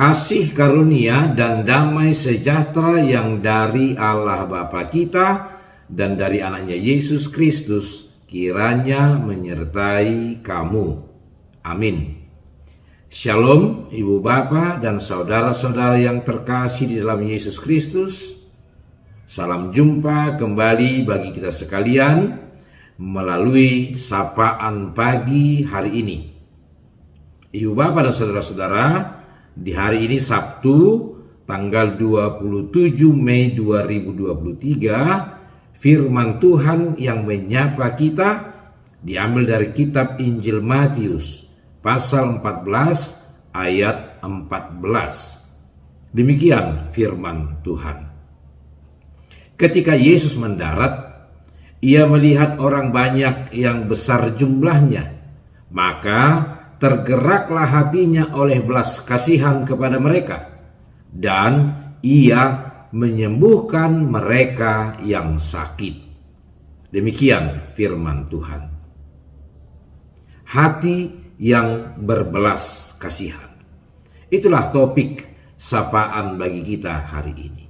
Kasih karunia dan damai sejahtera yang dari Allah Bapa kita dan dari anaknya Yesus Kristus kiranya menyertai kamu. Amin. Shalom Ibu Bapa dan saudara-saudara yang terkasih di dalam Yesus Kristus. Salam jumpa kembali bagi kita sekalian melalui sapaan pagi hari ini. Ibu Bapa dan saudara-saudara, di hari ini Sabtu tanggal 27 Mei 2023, firman Tuhan yang menyapa kita diambil dari kitab Injil Matius pasal 14 ayat 14. Demikian firman Tuhan. Ketika Yesus mendarat, ia melihat orang banyak yang besar jumlahnya, maka tergeraklah hatinya oleh belas kasihan kepada mereka, dan ia menyembuhkan mereka yang sakit. Demikian firman Tuhan. Hati yang berbelas kasihan. Itulah topik sapaan bagi kita hari ini.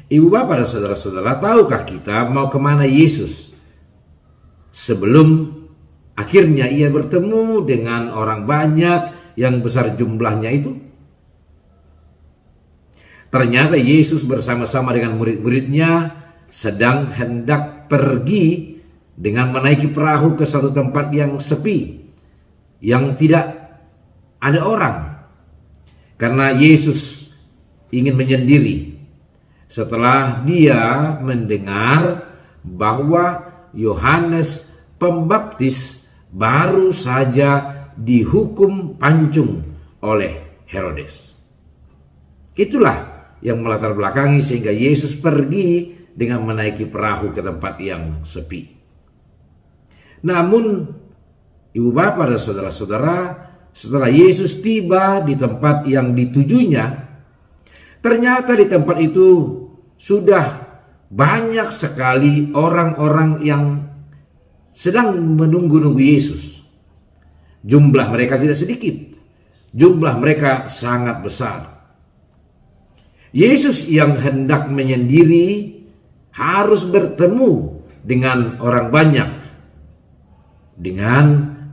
Ibu Bapak dan saudara-saudara, tahukah kita mau kemana Yesus sebelum akhirnya ia bertemu dengan orang banyak yang besar jumlahnya itu? Ternyata Yesus bersama-sama dengan murid-muridnya sedang hendak pergi dengan menaiki perahu ke satu tempat yang sepi, yang tidak ada orang. Karena Yesus ingin menyendiri setelah dia mendengar bahwa Yohanes Pembaptis baru saja dihukum pancung oleh Herodes. Itulah yang melatar belakangi sehingga Yesus pergi dengan menaiki perahu ke tempat yang sepi. Namun, Ibu Bapak dan saudara-saudara, setelah Yesus tiba di tempat yang ditujunya, ternyata di tempat itu sudah banyak sekali orang-orang yang sedang menunggu-nunggu Yesus. Jumlah mereka tidak sedikit, jumlah mereka sangat besar. Yesus yang hendak menyendiri harus bertemu dengan orang banyak, dengan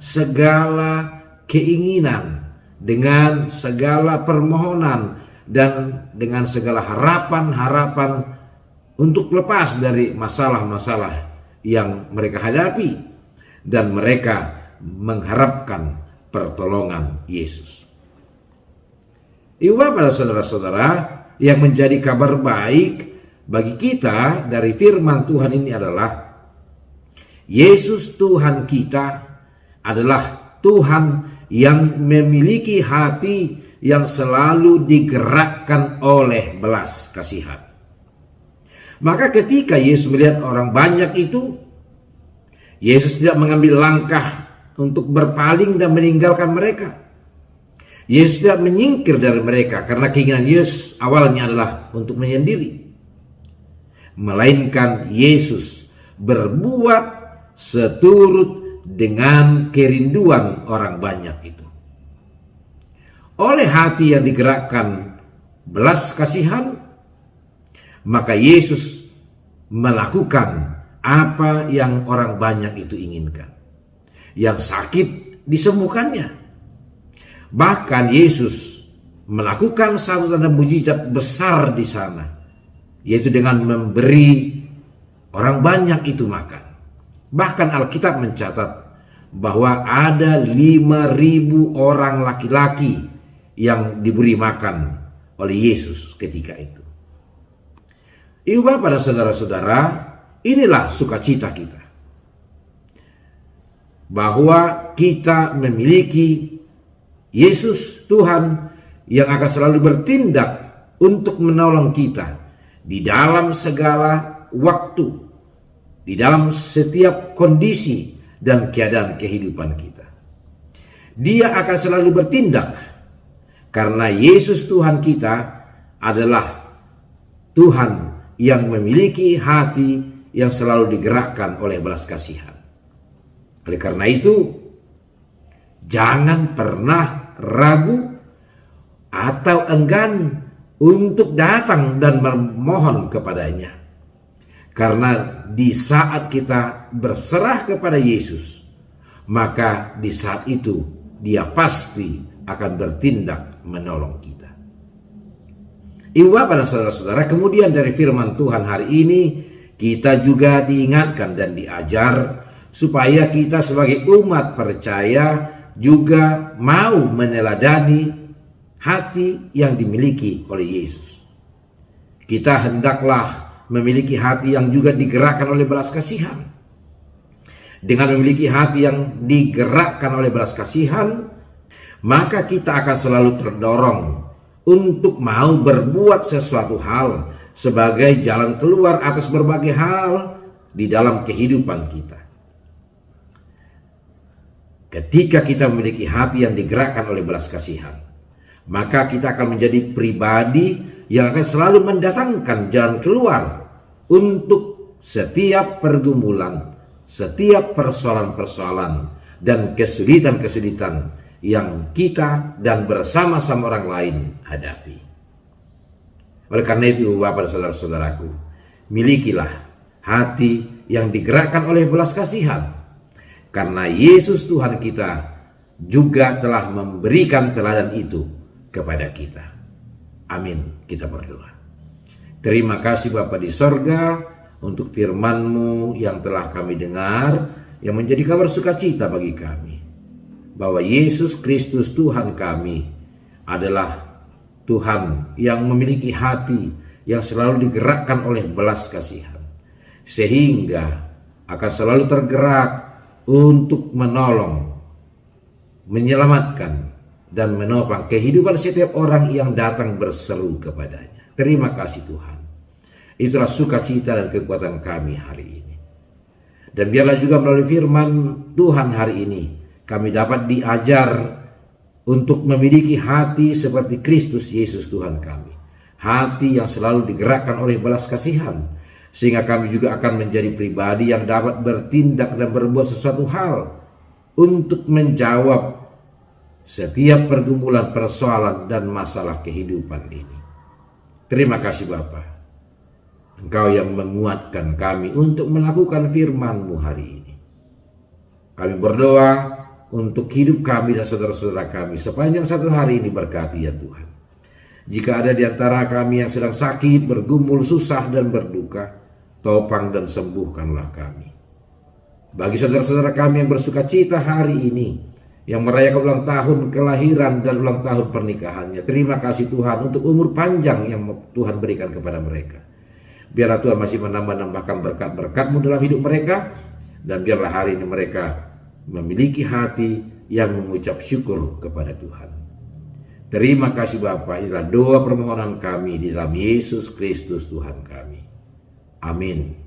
segala keinginan, dengan segala permohonan, dan dengan segala harapan-harapan untuk lepas dari masalah-masalah yang mereka hadapi, dan mereka mengharapkan pertolongan Yesus. Ibu Bapak dan saudara-saudara, yang menjadi kabar baik bagi kita dari firman Tuhan ini adalah Yesus Tuhan kita adalah Tuhan yang memiliki hati yang selalu digerakkan oleh belas kasihan. Maka ketika Yesus melihat orang banyak itu, Yesus tidak mengambil langkah untuk berpaling dan meninggalkan mereka. Yesus tidak menyingkir dari mereka karena keinginan Yesus awalnya adalah untuk menyendiri. Melainkan Yesus berbuat seturut dengan kerinduan orang banyak itu. Oleh hati yang digerakkan belas kasihan, maka Yesus melakukan apa yang orang banyak itu inginkan. Yang sakit disembuhkannya. Bahkan Yesus melakukan satu tanda mujizat besar di sana, yaitu dengan memberi orang banyak itu makan. Bahkan Alkitab mencatat bahwa ada 5.000 orang laki-laki yang diberi makan oleh Yesus ketika itu. Ibu Bapak dan saudara-saudara, inilah sukacita kita, bahwa kita memiliki Yesus Tuhan yang akan selalu bertindak untuk menolong kita di dalam segala waktu, di dalam setiap kondisi dan keadaan kehidupan kita. Dia akan selalu bertindak karena Yesus Tuhan kita adalah Tuhan yang memiliki hati yang selalu digerakkan oleh belas kasihan. Oleh karena itu, jangan pernah ragu atau enggan untuk datang dan memohon kepadanya. Karena di saat kita berserah kepada Yesus, maka di saat itu Dia pasti akan bertindak menolong kita. Ibu bapak dan saudara-saudara, kemudian dari firman Tuhan hari ini kita juga diingatkan dan diajar supaya kita sebagai umat percaya juga mau meneladani hati yang dimiliki oleh Yesus. Kita hendaklah memiliki hati yang juga digerakkan oleh belas kasihan. Dengan memiliki hati yang digerakkan oleh belas kasihan, maka kita akan selalu terdorong untuk mau berbuat sesuatu hal sebagai jalan keluar atas berbagai hal di dalam kehidupan kita. Ketika kita memiliki hati yang digerakkan oleh belas kasihan, maka kita akan menjadi pribadi yang akan selalu mendatangkan jalan keluar untuk setiap pergumulan, setiap persoalan-persoalan dan kesulitan-kesulitan yang kita dan bersama-sama orang lain hadapi. Oleh karena itu, Bapak dan saudara-saudaraku, milikilah hati yang digerakkan oleh belas kasihan, karena Yesus Tuhan kita juga telah memberikan teladan itu kepada kita. Amin. Kita berdoa. Terima kasih Bapa di sorga untuk firman-Mu yang telah kami dengar, yang menjadi kabar sukacita bagi kami, bahwa Yesus Kristus Tuhan kami adalah Tuhan yang memiliki hati yang selalu digerakkan oleh belas kasihan, sehingga akan selalu tergerak untuk menolong, menyelamatkan, dan menopang kehidupan setiap orang yang datang berseru kepadanya. Terima kasih Tuhan. Itulah sukacita dan kekuatan kami hari ini. Dan biarlah juga melalui firman Tuhan hari ini, kami dapat diajar untuk memiliki hati seperti Kristus Yesus Tuhan kami. Hati yang selalu digerakkan oleh belas kasihan, sehingga kami juga akan menjadi pribadi yang dapat bertindak dan berbuat sesuatu hal untuk menjawab setiap pergumulan, persoalan, dan masalah kehidupan ini. Terima kasih Bapa. Engkau yang menguatkan kami untuk melakukan firman-Mu hari ini. Kami berdoa untuk hidup kami dan saudara-saudara kami sepanjang satu hari ini, berkati ya Tuhan. Jika ada di antara kami yang sedang sakit, bergumul, susah, dan berduka, topang dan sembuhkanlah kami. Bagi saudara-saudara kami yang bersukacita hari ini, yang merayakan ulang tahun kelahiran dan ulang tahun pernikahannya, terima kasih Tuhan untuk umur panjang yang Tuhan berikan kepada mereka. Biarlah Tuhan masih menambah-nambahkan berkat-berkat-Mu dalam hidup mereka, dan biarlah hari ini mereka memiliki hati yang mengucap syukur kepada Tuhan. Terima kasih Bapa. Inilah doa permohonan kami di dalam Yesus Kristus Tuhan kami. Amin.